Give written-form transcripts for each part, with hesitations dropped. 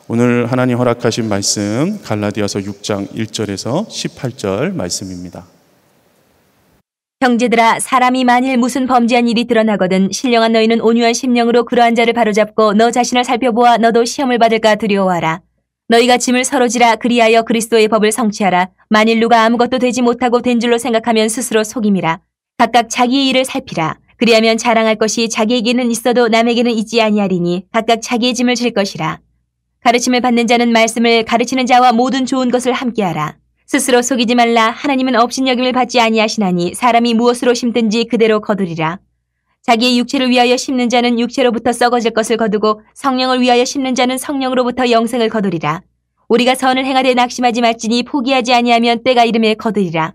오늘 하나님 허락하신 말씀 갈라디아서 6장 1절에서 18절 말씀입니다. 형제들아, 사람이 만일 무슨 범죄한 일이 드러나거든 신령한 너희는 온유한 심령으로 그러한 자를 바로잡고 너 자신을 살펴보아 너도 시험을 받을까 두려워하라. 너희가 짐을 서로 지라. 그리하여 그리스도의 법을 성취하라. 만일 누가 아무것도 되지 못하고 된 줄로 생각하면 스스로 속임이라. 각각 자기의 일을 살피라. 그리하면 자랑할 것이 자기에게는 있어도 남에게는 있지 아니하리니 각각 자기의 짐을 질 것이라. 가르침을 받는 자는 말씀을, 가르치는 자와 모든 좋은 것을 함께하라. 스스로 속이지 말라. 하나님은 업신여김을 받지 아니하시나니 사람이 무엇으로 심든지 그대로 거두리라. 자기의 육체를 위하여 심는 자는 육체로부터 썩어질 것을 거두고 성령을 위하여 심는 자는 성령으로부터 영생을 거두리라. 우리가 선을 행하되 낙심하지 말지니 포기하지 아니하면 때가 이름에 거두리라.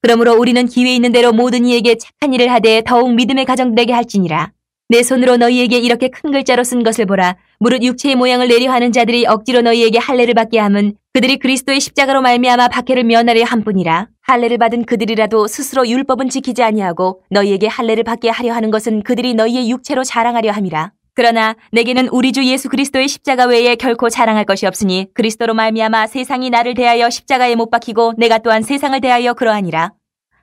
그러므로 우리는 기회 있는 대로 모든 이에게 착한 일을 하되 더욱 믿음의 가정되게 할지니라. 내 손으로 너희에게 이렇게 큰 글자로 쓴 것을 보라. 무릇 육체의 모양을 내려 하는 자들이 억지로 너희에게 할례를 받게 함은 그들이 그리스도의 십자가로 말미암아 박해를 면하려 함뿐이라. 할례를 받은 그들이라도 스스로 율법은 지키지 아니하고 너희에게 할례를 받게 하려 하는 것은 그들이 너희의 육체로 자랑하려 함이라. 그러나 내게는 우리 주 예수 그리스도의 십자가 외에 결코 자랑할 것이 없으니 그리스도로 말미암아 세상이 나를 대하여 십자가에 못 박히고 내가 또한 세상을 대하여 그러하니라.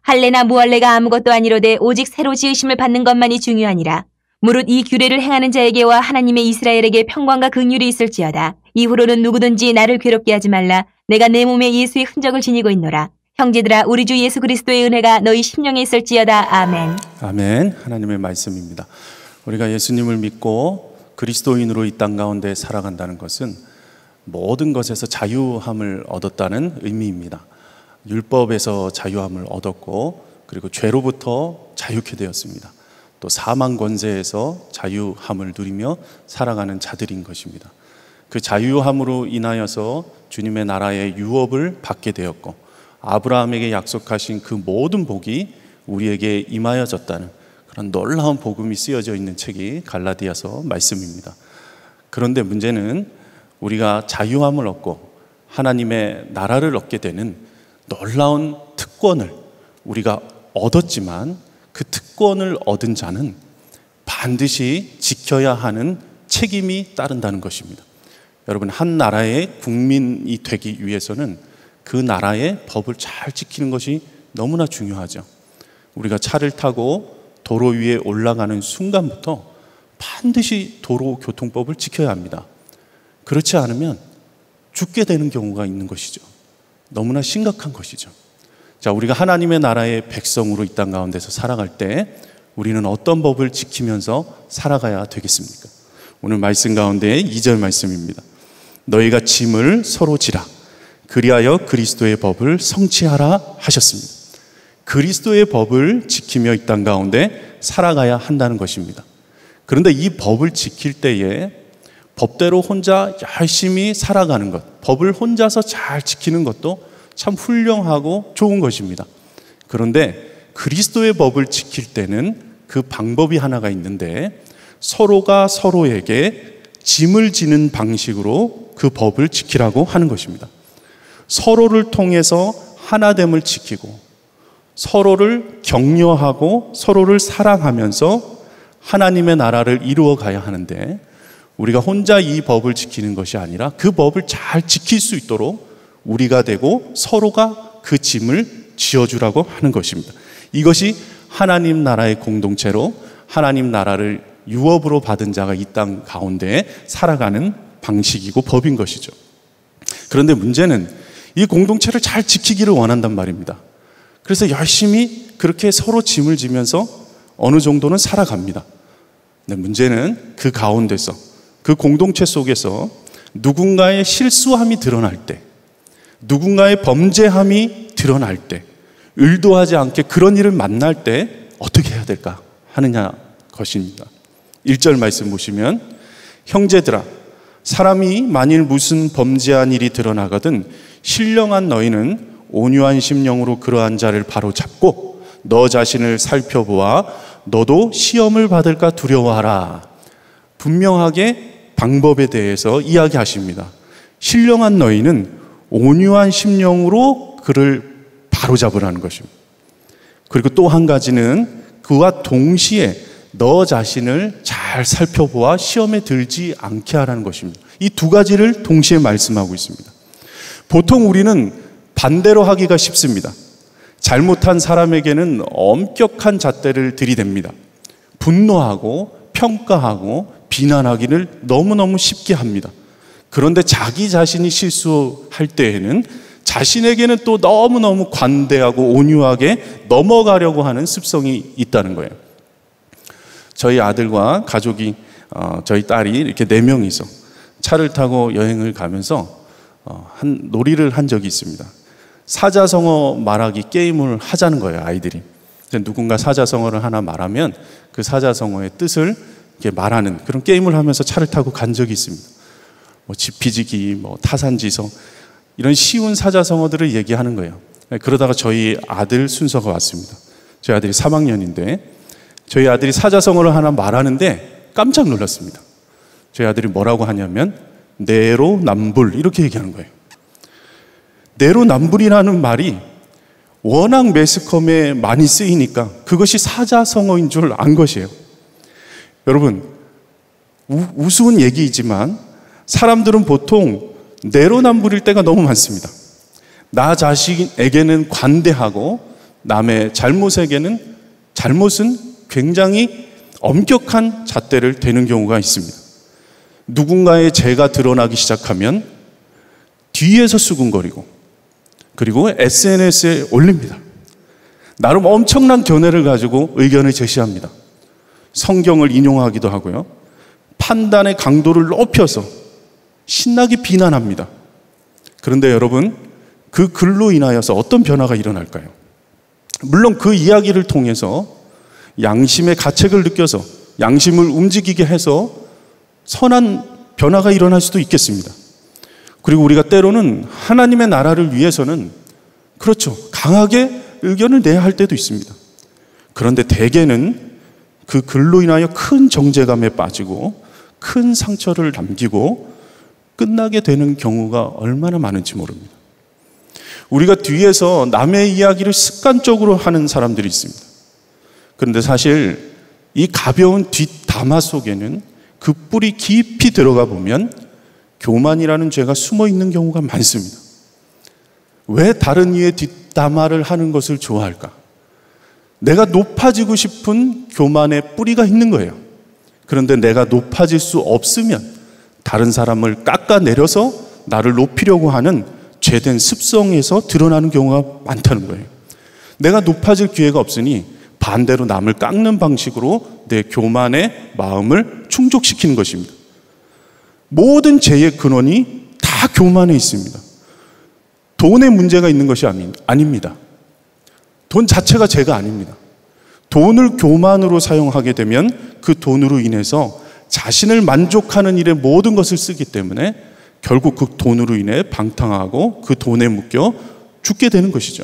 할례나 무할례가 아무것도 아니로되 오직 새로 지으심을 받는 것만이 중요하니라. 무릇 이 규례를 행하는 자에게와 하나님의 이스라엘에게 평강과 긍휼이 있을지어다. 이후로는 누구든지 나를 괴롭게 하지 말라. 내가 내 몸에 예수의 흔적을 지니고 있노라. 형제들아, 우리 주 예수 그리스도의 은혜가 너희 심령에 있을지어다. 아멘. 아멘. 하나님의 말씀입니다. 우리가 예수님을 믿고 그리스도인으로 이 땅 가운데 살아간다는 것은 모든 것에서 자유함을 얻었다는 의미입니다. 율법에서 자유함을 얻었고 그리고 죄로부터 자유케 되었습니다. 또 사망 권세에서 자유함을 누리며 살아가는 자들인 것입니다. 그 자유함으로 인하여서 주님의 나라의 유업을 받게 되었고 아브라함에게 약속하신 그 모든 복이 우리에게 임하여졌다는 그런 놀라운 복음이 쓰여져 있는 책이 갈라디아서 말씀입니다. 그런데 문제는 우리가 자유함을 얻고 하나님의 나라를 얻게 되는 놀라운 특권을 우리가 얻었지만 그 특권을 얻은 자는 반드시 지켜야 하는 책임이 따른다는 것입니다. 여러분, 한 나라의 국민이 되기 위해서는 그 나라의 법을 잘 지키는 것이 너무나 중요하죠. 우리가 차를 타고 도로 위에 올라가는 순간부터 반드시 도로교통법을 지켜야 합니다. 그렇지 않으면 죽게 되는 경우가 있는 것이죠. 너무나 심각한 것이죠. 자, 우리가 하나님의 나라의 백성으로 이 땅 가운데서 살아갈 때 우리는 어떤 법을 지키면서 살아가야 되겠습니까? 오늘 말씀 가운데 2절 말씀입니다. 너희가 짐을 서로 지라. 그리하여 그리스도의 법을 성취하라 하셨습니다. 그리스도의 법을 지키며 이 땅 가운데 살아가야 한다는 것입니다. 그런데 이 법을 지킬 때에 법대로 혼자 열심히 살아가는 것, 법을 혼자서 잘 지키는 것도 참 훌륭하고 좋은 것입니다. 그런데 그리스도의 법을 지킬 때는 그 방법이 하나가 있는데 서로가 서로에게 짐을 지는 방식으로 그 법을 지키라고 하는 것입니다. 서로를 통해서 하나됨을 지키고 서로를 격려하고 서로를 사랑하면서 하나님의 나라를 이루어 가야 하는데 우리가 혼자 이 법을 지키는 것이 아니라 그 법을 잘 지킬 수 있도록 우리가 되고 서로가 그 짐을 지어주라고 하는 것입니다. 이것이 하나님 나라의 공동체로 하나님 나라를 유업으로 받은 자가 이 땅 가운데 살아가는 방식이고 법인 것이죠. 그런데 문제는 이 공동체를 잘 지키기를 원한단 말입니다. 그래서 열심히 그렇게 서로 짐을 지면서 어느 정도는 살아갑니다. 근데 문제는 그 가운데서 그 공동체 속에서 누군가의 실수함이 드러날 때, 누군가의 범죄함이 드러날 때, 의도하지 않게 그런 일을 만날 때 어떻게 해야 될까 하느냐 것입니다. 1절 말씀 보시면 형제들아, 사람이 만일 무슨 범죄한 일이 드러나거든 신령한 너희는 온유한 심령으로 그러한 자를 바로잡고 너 자신을 살펴보아 너도 시험을 받을까 두려워하라. 분명하게 방법에 대해서 이야기하십니다. 신령한 너희는 온유한 심령으로 그를 바로잡으라는 것입니다. 그리고 또 한 가지는 그와 동시에 너 자신을 잘 살펴보아 시험에 들지 않게 하라는 것입니다. 이 두 가지를 동시에 말씀하고 있습니다. 보통 우리는 반대로 하기가 쉽습니다. 잘못한 사람에게는 엄격한 잣대를 들이댑니다. 분노하고 평가하고 비난하기를 너무너무 쉽게 합니다. 그런데 자기 자신이 실수할 때에는 자신에게는 또 너무너무 관대하고 온유하게 넘어가려고 하는 습성이 있다는 거예요. 저희 아들과 가족이, 저희 딸이 이렇게 4명이서 차를 타고 여행을 가면서 놀이를 한 적이 있습니다. 사자성어 말하기 게임을 하자는 거예요, 아이들이. 누군가 사자성어를 하나 말하면 그 사자성어의 뜻을 이렇게 말하는 그런 게임을 하면서 차를 타고 간 적이 있습니다. 지피지기, 타산지서, 이런 쉬운 사자성어들을 얘기하는 거예요. 그러다가 저희 아들 순서가 왔습니다. 저희 아들이 3학년인데 저희 아들이 사자성어를 하나 말하는데 깜짝 놀랐습니다. 저희 아들이 뭐라고 하냐면 내로남불 이렇게 얘기하는 거예요. 내로남불이라는 말이 워낙 매스컴에 많이 쓰이니까 그것이 사자성어인 줄 안 것이에요. 여러분, 우스운 얘기이지만 사람들은 보통 내로남불일 때가 너무 많습니다. 나 자신에게는 관대하고 남의 잘못은 굉장히 엄격한 잣대를 대는 경우가 있습니다. 누군가의 죄가 드러나기 시작하면 뒤에서 수군거리고 그리고 SNS에 올립니다. 나름 엄청난 견해를 가지고 의견을 제시합니다. 성경을 인용하기도 하고요. 판단의 강도를 높여서 신나게 비난합니다. 그런데 여러분, 그 글로 인하여서 어떤 변화가 일어날까요? 물론 그 이야기를 통해서 양심의 가책을 느껴서 양심을 움직이게 해서 선한 변화가 일어날 수도 있겠습니다. 그리고 우리가 때로는 하나님의 나라를 위해서는 그렇죠, 강하게 의견을 내야 할 때도 있습니다. 그런데 대개는 그 글로 인하여 큰 정죄감에 빠지고 큰 상처를 남기고 끝나게 되는 경우가 얼마나 많은지 모릅니다. 우리가 뒤에서 남의 이야기를 습관적으로 하는 사람들이 있습니다. 그런데 사실 이 가벼운 뒷담화 속에는 그 뿌리 깊이 들어가 보면 교만이라는 죄가 숨어 있는 경우가 많습니다. 왜 다른 이의 뒷담화를 하는 것을 좋아할까? 내가 높아지고 싶은 교만의 뿌리가 있는 거예요. 그런데 내가 높아질 수 없으면 다른 사람을 깎아내려서 나를 높이려고 하는 죄된 습성에서 드러나는 경우가 많다는 거예요. 내가 높아질 기회가 없으니 반대로 남을 깎는 방식으로 내 교만의 마음을 충족시키는 것입니다. 모든 죄의 근원이 다 교만에 있습니다. 돈에 문제가 있는 것이 아닙니다. 돈 자체가 죄가 아닙니다. 돈을 교만으로 사용하게 되면 그 돈으로 인해서 자신을 만족하는 일에 모든 것을 쓰기 때문에 결국 그 돈으로 인해 방탕하고 그 돈에 묶여 죽게 되는 것이죠.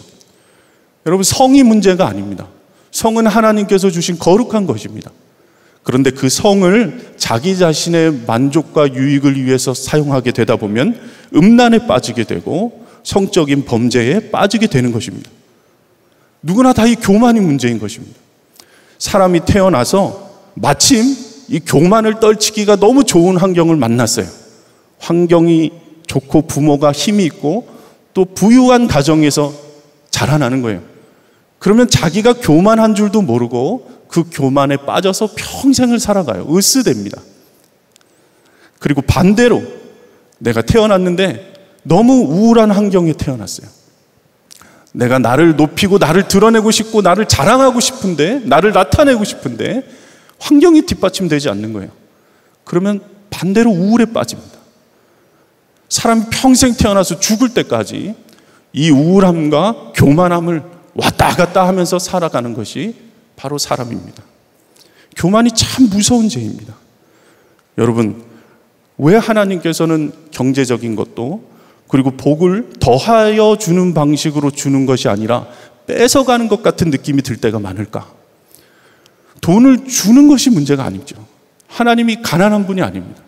여러분, 성이 문제가 아닙니다. 성은 하나님께서 주신 거룩한 것입니다. 그런데 그 성을 자기 자신의 만족과 유익을 위해서 사용하게 되다 보면 음란에 빠지게 되고 성적인 범죄에 빠지게 되는 것입니다. 누구나 다 이 교만이 문제인 것입니다. 사람이 태어나서 마침 이 교만을 떨치기가 너무 좋은 환경을 만났어요. 환경이 좋고 부모가 힘이 있고 또 부유한 가정에서 자라나는 거예요. 그러면 자기가 교만한 줄도 모르고 그 교만에 빠져서 평생을 살아가요. 으스댑니다. 그리고 반대로 내가 태어났는데 너무 우울한 환경에 태어났어요. 내가 나를 높이고 나를 드러내고 싶고 나를 자랑하고 싶은데, 나를 나타내고 싶은데 환경이 뒷받침되지 않는 거예요. 그러면 반대로 우울에 빠집니다. 사람이 평생 태어나서 죽을 때까지 이 우울함과 교만함을 왔다 갔다 하면서 살아가는 것이 바로 사람입니다. 교만이 참 무서운 죄입니다. 여러분, 왜 하나님께서는 경제적인 것도 그리고 복을 더하여 주는 방식으로 주는 것이 아니라 뺏어가는 것 같은 느낌이 들 때가 많을까? 돈을 주는 것이 문제가 아니죠. 하나님이 가난한 분이 아닙니다.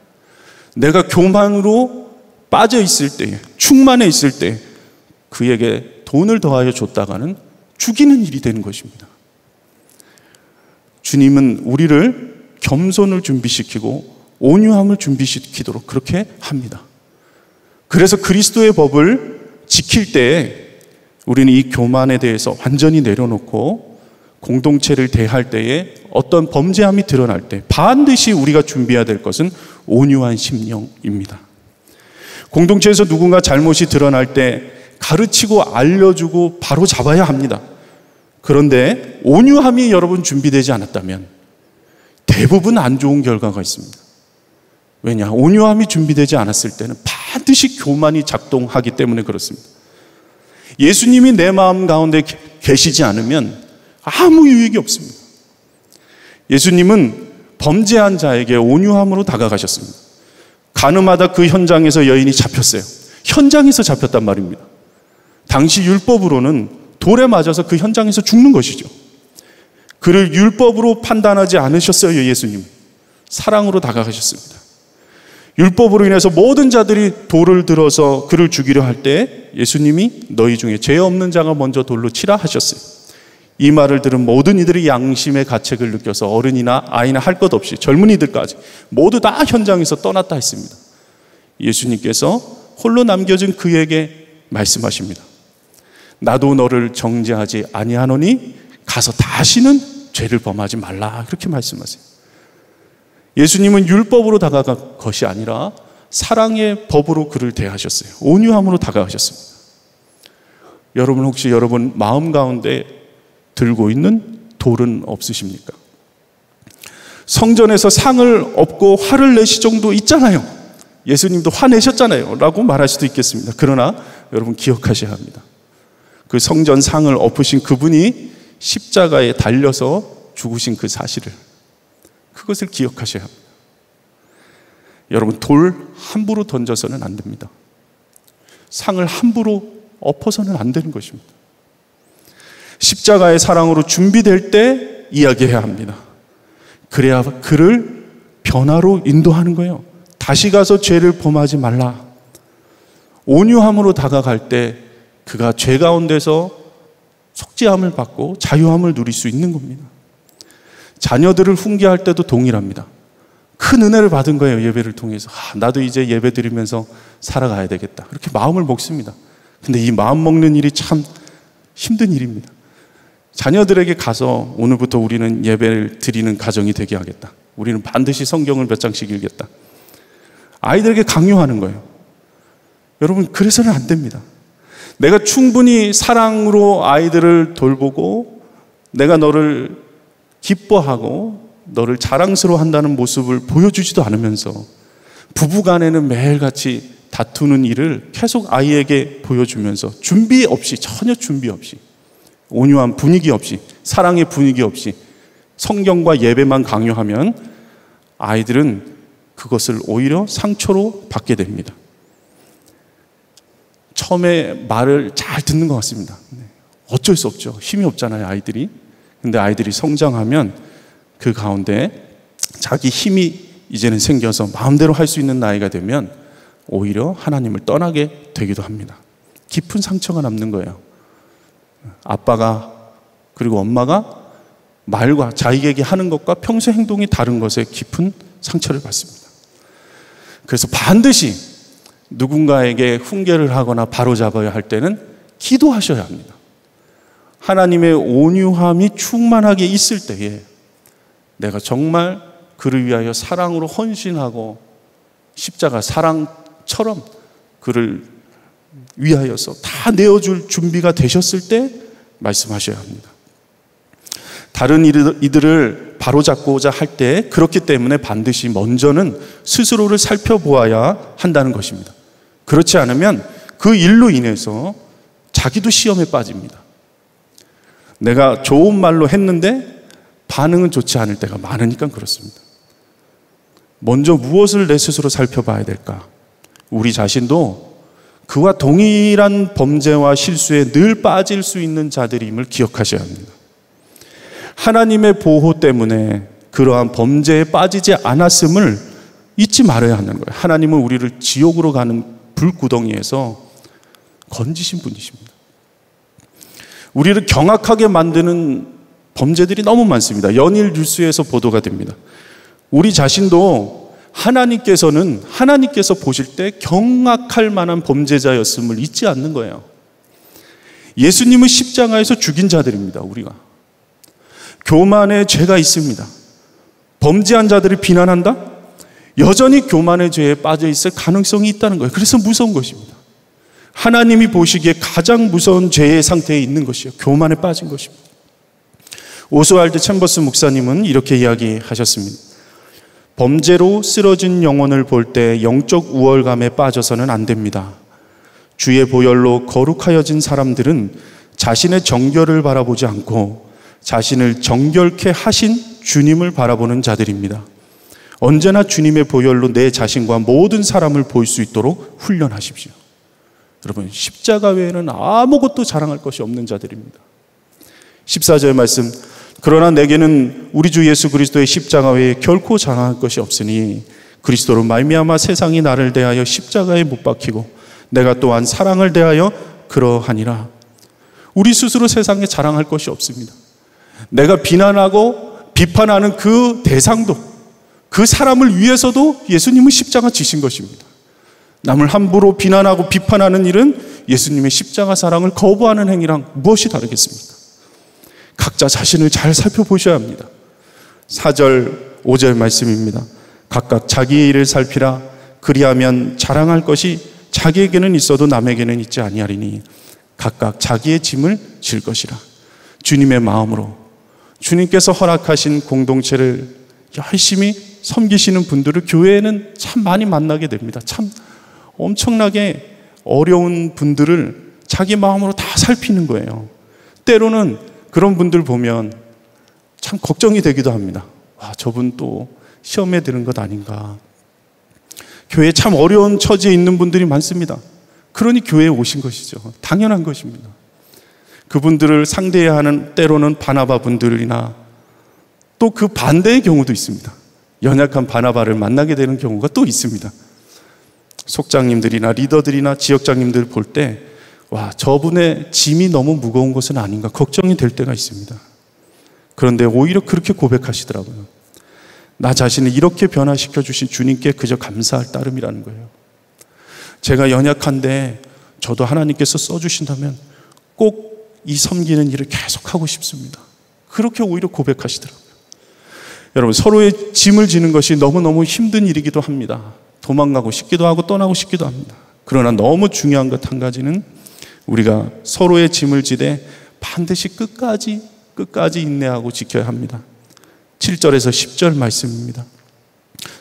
내가 교만으로 빠져 있을 때, 충만해 있을 때 그에게 돈을 더하여 줬다가는 죽이는 일이 되는 것입니다. 주님은 우리를 겸손을 준비시키고 온유함을 준비시키도록 그렇게 합니다. 그래서 그리스도의 법을 지킬 때 우리는 이 교만에 대해서 완전히 내려놓고 공동체를 대할 때에 어떤 범죄함이 드러날 때 반드시 우리가 준비해야 될 것은 온유한 심령입니다. 공동체에서 누군가 잘못이 드러날 때 가르치고 알려주고 바로 잡아야 합니다. 그런데 온유함이 여러분 준비되지 않았다면 대부분 안 좋은 결과가 있습니다. 왜냐? 온유함이 준비되지 않았을 때는 반드시 교만이 작동하기 때문에 그렇습니다. 예수님이 내 마음 가운데 계시지 않으면 아무 유익이 없습니다. 예수님은 범죄한 자에게 온유함으로 다가가셨습니다. 가늠하다 그 현장에서 여인이 잡혔어요. 현장에서 잡혔단 말입니다. 당시 율법으로는 돌에 맞아서 그 현장에서 죽는 것이죠. 그를 율법으로 판단하지 않으셨어요. 예수님 사랑으로 다가가셨습니다. 율법으로 인해서 모든 자들이 돌을 들어서 그를 죽이려 할 때 예수님이 너희 중에 죄 없는 자가 먼저 돌로 치라 하셨어요. 이 말을 들은 모든 이들이 양심의 가책을 느껴서 어른이나 아이나 할 것 없이 젊은이들까지 모두 다 현장에서 떠났다 했습니다. 예수님께서 홀로 남겨진 그에게 말씀하십니다. 나도 너를 정죄하지 아니하노니 가서 다시는 죄를 범하지 말라. 그렇게 말씀하세요. 예수님은 율법으로 다가간 것이 아니라 사랑의 법으로 그를 대하셨어요. 온유함으로 다가가셨습니다. 여러분 혹시 여러분 마음 가운데 들고 있는 돌은 없으십니까? 성전에서 상을 엎고 화를 내실 정도 있잖아요. 예수님도 화내셨잖아요 라고 말할 수도 있겠습니다. 그러나 여러분 기억하셔야 합니다. 그 성전 상을 엎으신 그분이 십자가에 달려서 죽으신 그 사실을, 그것을 기억하셔야 합니다. 여러분 돌 함부로 던져서는 안 됩니다. 상을 함부로 엎어서는 안 되는 것입니다. 십자가의 사랑으로 준비될 때 이야기해야 합니다. 그래야 그를 변화로 인도하는 거예요. 다시 가서 죄를 범하지 말라. 온유함으로 다가갈 때 그가 죄 가운데서 속죄함을 받고 자유함을 누릴 수 있는 겁니다. 자녀들을 훈계할 때도 동일합니다. 큰 은혜를 받은 거예요. 예배를 통해서. 나도 이제 예배 드리면서 살아가야 되겠다. 그렇게 마음을 먹습니다. 근데 이 마음 먹는 일이 참 힘든 일입니다. 자녀들에게 가서 오늘부터 우리는 예배를 드리는 가정이 되게 하겠다. 우리는 반드시 성경을 몇 장씩 읽겠다. 아이들에게 강요하는 거예요. 여러분 그래서는 안 됩니다. 내가 충분히 사랑으로 아이들을 돌보고 내가 너를 기뻐하고 너를 자랑스러워한다는 모습을 보여주지도 않으면서 부부간에는 매일같이 다투는 일을 계속 아이에게 보여주면서 준비 없이, 전혀 준비 없이, 온유한 분위기 없이, 사랑의 분위기 없이 성경과 예배만 강요하면 아이들은 그것을 오히려 상처로 받게 됩니다. 처음에 말을 잘 듣는 것 같습니다. 어쩔 수 없죠. 힘이 없잖아요, 아이들이. 근데 아이들이 성장하면 그 가운데 자기 힘이 이제는 생겨서 마음대로 할 수 있는 나이가 되면 오히려 하나님을 떠나게 되기도 합니다. 깊은 상처가 남는 거예요. 아빠가 그리고 엄마가 말과 자기에게 하는 것과 평소 행동이 다른 것에 깊은 상처를 받습니다. 그래서 반드시 누군가에게 훈계를 하거나 바로잡아야 할 때는 기도하셔야 합니다. 하나님의 온유함이 충만하게 있을 때에 내가 정말 그를 위하여 사랑으로 헌신하고 십자가 사랑처럼 그를 위하여서 다 내어줄 준비가 되셨을 때 말씀하셔야 합니다. 다른 이들을 바로잡고자 할 때 그렇기 때문에 반드시 먼저는 스스로를 살펴보아야 한다는 것입니다. 그렇지 않으면 그 일로 인해서 자기도 시험에 빠집니다. 내가 좋은 말로 했는데 반응은 좋지 않을 때가 많으니까 그렇습니다. 먼저 무엇을 내 스스로 살펴봐야 될까? 우리 자신도 그와 동일한 범죄와 실수에 늘 빠질 수 있는 자들임을 기억하셔야 합니다. 하나님의 보호 때문에 그러한 범죄에 빠지지 않았음을 잊지 말아야 하는 거예요. 하나님은 우리를 지옥으로 가는 불구덩이에서 건지신 분이십니다. 우리를 경악하게 만드는 범죄들이 너무 많습니다. 연일 뉴스에서 보도가 됩니다. 우리 자신도 하나님께서 보실 때 경악할 만한 범죄자였음을 잊지 않는 거예요. 예수님은 십자가에서 죽인 자들입니다. 우리가 교만의 죄가 있습니다. 범죄한 자들을 비난한다? 여전히 교만의 죄에 빠져 있을 가능성이 있다는 거예요. 그래서 무서운 것입니다. 하나님이 보시기에 가장 무서운 죄의 상태에 있는 것이요, 교만에 빠진 것입니다. 오스왈드 챔버스 목사님은 이렇게 이야기하셨습니다. 범죄로 쓰러진 영혼을 볼 때 영적 우월감에 빠져서는 안 됩니다. 주의 보혈로 거룩하여진 사람들은 자신의 정결을 바라보지 않고 자신을 정결케 하신 주님을 바라보는 자들입니다. 언제나 주님의 보혈로 내 자신과 모든 사람을 볼 수 있도록 훈련하십시오. 여러분, 십자가 외에는 아무것도 자랑할 것이 없는 자들입니다. 14절 말씀, 그러나 내게는 우리 주 예수 그리스도의 십자가 외에 결코 자랑할 것이 없으니 그리스도로 말미암아 세상이 나를 대하여 십자가에 못 박히고 내가 또한 사랑을 대하여 그러하니라. 우리 스스로 세상에 자랑할 것이 없습니다. 내가 비난하고 비판하는 그 대상도, 그 사람을 위해서도 예수님은 십자가 지신 것입니다. 남을 함부로 비난하고 비판하는 일은 예수님의 십자가 사랑을 거부하는 행위랑 무엇이 다르겠습니까? 각자 자신을 잘 살펴보셔야 합니다. 4절, 5절 말씀입니다. 각각 자기의 일을 살피라. 그리하면 자랑할 것이 자기에게는 있어도 남에게는 있지 아니하리니 각각 자기의 짐을 질 것이라. 주님의 마음으로 주님께서 허락하신 공동체를 열심히 섬기시는 분들을 교회에는 참 많이 만나게 됩니다. 참 엄청나게 어려운 분들을 자기 마음으로 다 살피는 거예요. 때로는 그런 분들 보면 참 걱정이 되기도 합니다. 와, 저분 또 시험에 드는 것 아닌가. 교회에 참 어려운 처지에 있는 분들이 많습니다. 그러니 교회에 오신 것이죠. 당연한 것입니다. 그분들을 상대해야 하는 때로는 바나바 분들이나 또 그 반대의 경우도 있습니다. 연약한 바나바를 만나게 되는 경우가 또 있습니다. 속장님들이나 리더들이나 지역장님들 볼 때 와, 저분의 짐이 너무 무거운 것은 아닌가 걱정이 될 때가 있습니다. 그런데 오히려 그렇게 고백하시더라고요. 나 자신을 이렇게 변화시켜 주신 주님께 그저 감사할 따름이라는 거예요. 제가 연약한데 저도 하나님께서 써주신다면 꼭 이 섬기는 일을 계속하고 싶습니다. 그렇게 오히려 고백하시더라고요. 여러분, 서로의 짐을 지는 것이 너무너무 힘든 일이기도 합니다. 도망가고 싶기도 하고 떠나고 싶기도 합니다. 그러나 너무 중요한 것 한 가지는 우리가 서로의 짐을 지되 반드시 끝까지 인내하고 지켜야 합니다. 7절에서 10절 말씀입니다.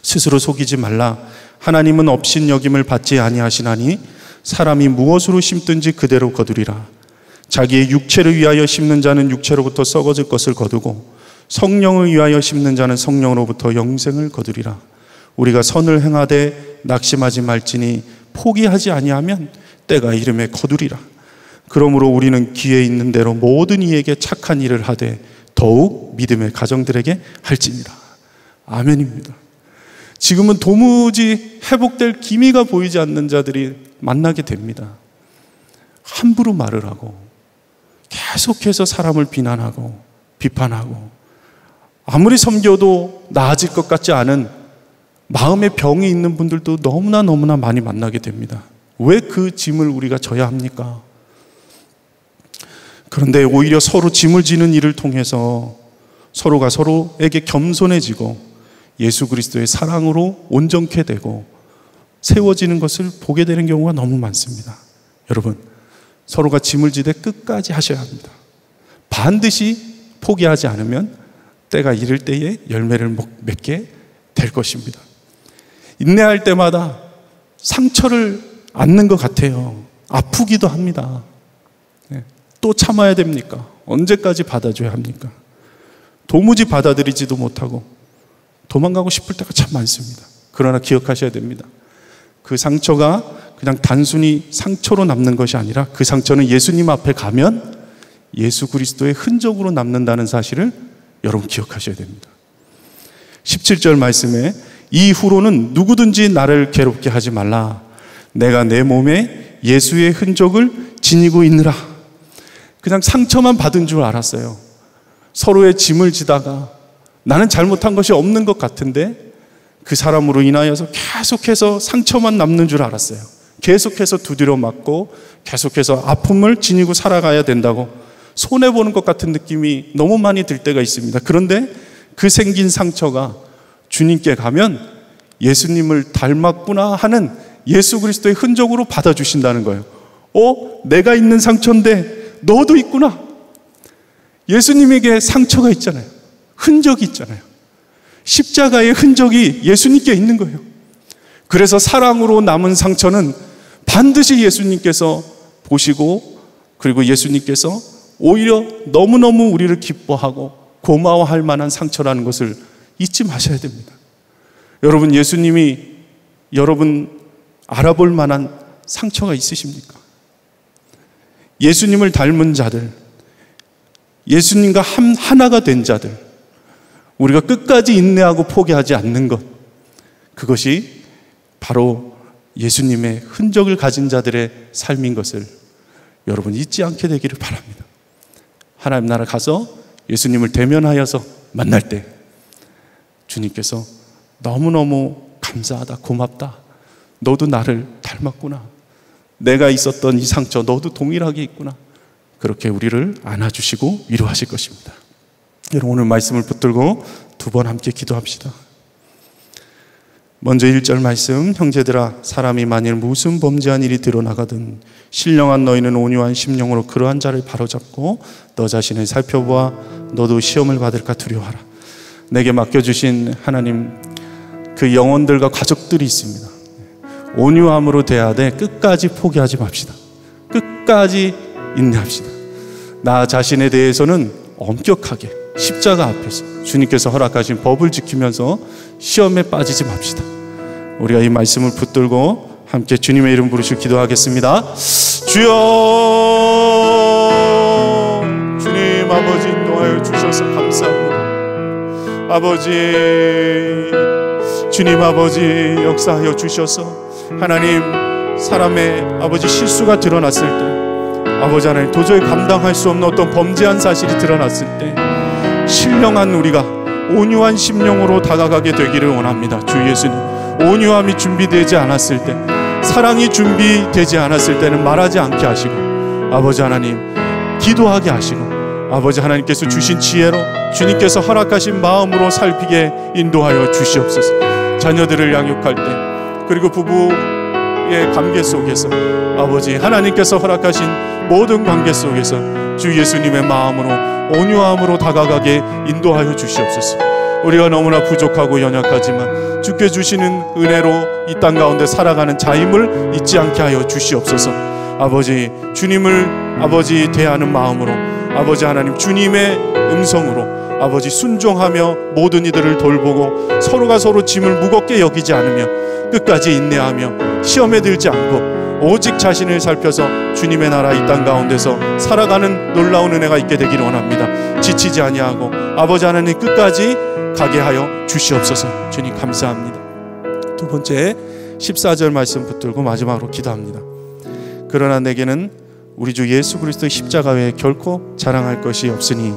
스스로 속이지 말라. 하나님은 업신여김을 받지 아니하시나니 사람이 무엇으로 심든지 그대로 거두리라. 자기의 육체를 위하여 심는 자는 육체로부터 썩어질 것을 거두고 성령을 위하여 심는 자는 성령으로부터 영생을 거두리라. 우리가 선을 행하되 낙심하지 말지니 포기하지 아니하면 때가 이름에 거두리라. 그러므로 우리는 기회 있는 대로 모든 이에게 착한 일을 하되 더욱 믿음의 가정들에게 할지니라. 아멘입니다. 지금은 도무지 회복될 기미가 보이지 않는 자들이 만나게 됩니다. 함부로 말을 하고 계속해서 사람을 비난하고 비판하고 아무리 섬겨도 나아질 것 같지 않은 마음의 병이 있는 분들도 너무나 많이 만나게 됩니다. 왜 그 짐을 우리가 져야 합니까? 그런데 오히려 서로 짐을 지는 일을 통해서 서로가 서로에게 겸손해지고 예수 그리스도의 사랑으로 온전케 되고 세워지는 것을 보게 되는 경우가 너무 많습니다. 여러분, 서로가 짐을 지되 끝까지 하셔야 합니다. 반드시 포기하지 않으면 때가 이를 때에 열매를 맺게 될 것입니다. 인내할 때마다 상처를 안는 것 같아요. 아프기도 합니다. 또 참아야 됩니까? 언제까지 받아줘야 합니까? 도무지 받아들이지도 못하고 도망가고 싶을 때가 참 많습니다. 그러나 기억하셔야 됩니다. 그 상처가 그냥 단순히 상처로 남는 것이 아니라 그 상처는 예수님 앞에 가면 예수 그리스도의 흔적으로 남는다는 사실을 여러분 기억하셔야 됩니다. 17절 말씀에 이후로는 누구든지 나를 괴롭게 하지 말라. 내가 내 몸에 예수의 흔적을 지니고 있느라. 그냥 상처만 받은 줄 알았어요. 서로의 짐을 지다가 나는 잘못한 것이 없는 것 같은데 그 사람으로 인하여서 계속해서 상처만 남는 줄 알았어요. 계속해서 두드려 맞고 계속해서 아픔을 지니고 살아가야 된다고 손해보는 것 같은 느낌이 너무 많이 들 때가 있습니다. 그런데 그 생긴 상처가 주님께 가면 예수님을 닮았구나 하는 예수 그리스도의 흔적으로 받아주신다는 거예요. 내가 있는 상처인데 너도 있구나. 예수님에게 상처가 있잖아요. 흔적이 있잖아요. 십자가의 흔적이 예수님께 있는 거예요. 그래서 사랑으로 남은 상처는 반드시 예수님께서 보시고, 그리고 예수님께서 오히려 너무너무 우리를 기뻐하고 고마워할 만한 상처라는 것을 잊지 마셔야 됩니다. 여러분, 예수님이 여러분 알아볼 만한 상처가 있으십니까? 예수님을 닮은 자들, 예수님과 하나가 된 자들, 우리가 끝까지 인내하고 포기하지 않는 것, 그것이 바로 예수님의 흔적을 가진 자들의 삶인 것을 여러분 잊지 않게 되기를 바랍니다. 하나님 나라 가서 예수님을 대면하여서 만날 때 주님께서 너무너무 감사하다, 고맙다, 너도 나를 닮았구나, 내가 있었던 이 상처 너도 동일하게 있구나, 그렇게 우리를 안아주시고 위로하실 것입니다. 여러분, 오늘 말씀을 붙들고 두 번 함께 기도합시다. 먼저 1절 말씀, 형제들아 사람이 만일 무슨 범죄한 일이 드러나거든 신령한 너희는 온유한 심령으로 그러한 자를 바로잡고 너 자신을 살펴보아 너도 시험을 받을까 두려워하라. 내게 맡겨주신 하나님, 그 영혼들과 가족들이 있습니다. 온유함으로 대해야 돼. 끝까지 포기하지 맙시다. 끝까지 인내합시다. 나 자신에 대해서는 엄격하게 십자가 앞에서 주님께서 허락하신 법을 지키면서 시험에 빠지지 맙시다. 우리가 이 말씀을 붙들고 함께 주님의 이름 부르시고 기도하겠습니다. 주여, 주님 아버지 인도하여 주셔서 감사합니다. 아버지, 주님 아버지 역사하여 주셔서 하나님, 사람의 아버지 실수가 드러났을 때, 아버지 하나님 도저히 감당할 수 없는 어떤 범죄한 사실이 드러났을 때 신령한 우리가 온유한 심령으로 다가가게 되기를 원합니다. 주 예수님, 온유함이 준비되지 않았을 때, 사랑이 준비되지 않았을 때는 말하지 않게 하시고, 아버지 하나님 기도하게 하시고, 아버지 하나님께서 주신 지혜로 주님께서 허락하신 마음으로 살피게 인도하여 주시옵소서. 자녀들을 양육할 때, 그리고 부부의 관계 속에서 아버지 하나님께서 허락하신 모든 관계 속에서 주 예수님의 마음으로 온유함으로 다가가게 인도하여 주시옵소서. 우리가 너무나 부족하고 연약하지만 주께 주시는 은혜로 이 땅 가운데 살아가는 자임을 잊지 않게 하여 주시옵소서. 아버지, 주님을 아버지 대하는 마음으로, 아버지 하나님 주님의 음성으로 아버지 순종하며 모든 이들을 돌보고 서로가 서로 짐을 무겁게 여기지 않으며 끝까지 인내하며 시험에 들지 않고 오직 자신을 살펴서 주님의 나라 이 땅 가운데서 살아가는 놀라운 은혜가 있게 되기를 원합니다. 지치지 아니하고 아버지 하나님 끝까지 가게 하여 주시옵소서. 주님 감사합니다. 두 번째 14절 말씀 붙들고 마지막으로 기도합니다. 그러나 내게는 우리 주 예수 그리스도의 십자가 외에 결코 자랑할 것이 없으니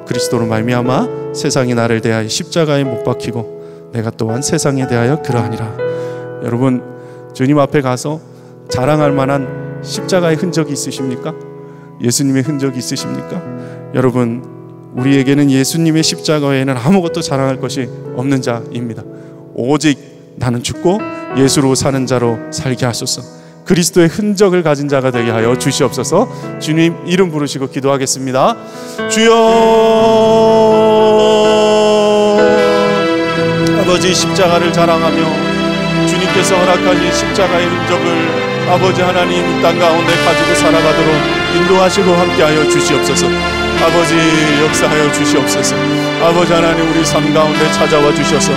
그리스도로 말미암아 세상이 나를 대하여 십자가에 못 박히고 내가 또한 세상에 대하여 그러하니라. 여러분, 주님 앞에 가서 자랑할 만한 십자가의 흔적이 있으십니까? 예수님의 흔적이 있으십니까? 여러분, 우리에게는 예수님의 십자가 외에는 아무것도 자랑할 것이 없는 자입니다. 오직 나는 죽고 예수로 사는 자로 살게 하소서. 그리스도의 흔적을 가진 자가 되게 하여 주시옵소서. 주님 이름 부르시고 기도하겠습니다. 주여, 아버지 십자가를 자랑하며 주님께서 허락하신 십자가의 흔적을 아버지 하나님 이 땅 가운데 가지고 살아가도록 인도하시고 함께하여 주시옵소서. 아버지 역사하여 주시옵소서. 아버지 하나님 우리 삶 가운데 찾아와 주셔서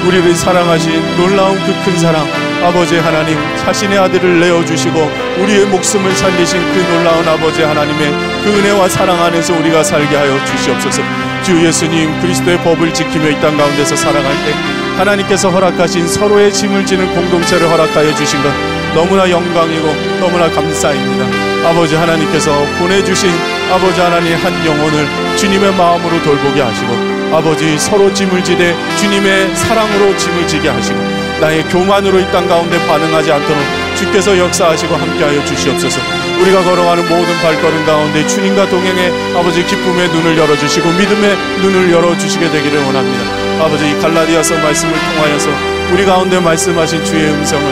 우리를 사랑하신 놀라운 그 큰 사랑, 아버지 하나님 자신의 아들을 내어주시고 우리의 목숨을 살리신 그 놀라운 아버지 하나님의 그 은혜와 사랑 안에서 우리가 살게 하여 주시옵소서. 주 예수님 그리스도의 법을 지키며 이 땅 가운데서 살아갈 때 하나님께서 허락하신 서로의 짐을 지는 공동체를 허락하여 주신 것 너무나 영광이고 너무나 감사입니다. 아버지 하나님께서 보내주신 아버지 하나님 한 영혼을 주님의 마음으로 돌보게 하시고, 아버지 서로 짐을 지되 주님의 사랑으로 짐을 지게 하시고, 나의 교만으로 이 땅 가운데 반응하지 않도록 주께서 역사하시고 함께하여 주시옵소서. 우리가 걸어가는 모든 발걸음 가운데 주님과 동행해 아버지 기쁨의 눈을 열어주시고 믿음의 눈을 열어주시게 되기를 원합니다. 아버지 이 갈라디아서 말씀을 통하여서 우리 가운데 말씀하신 주의 음성을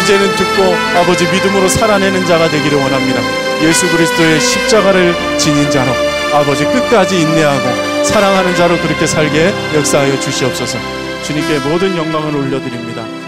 이제는 듣고 아버지 믿음으로 살아내는 자가 되기를 원합니다. 예수 그리스도의 십자가를 지닌 자로 아버지 끝까지 인내하고 사랑하는 자로 그렇게 살게 역사하여 주시옵소서. 주님께 모든 영광을 올려드립니다.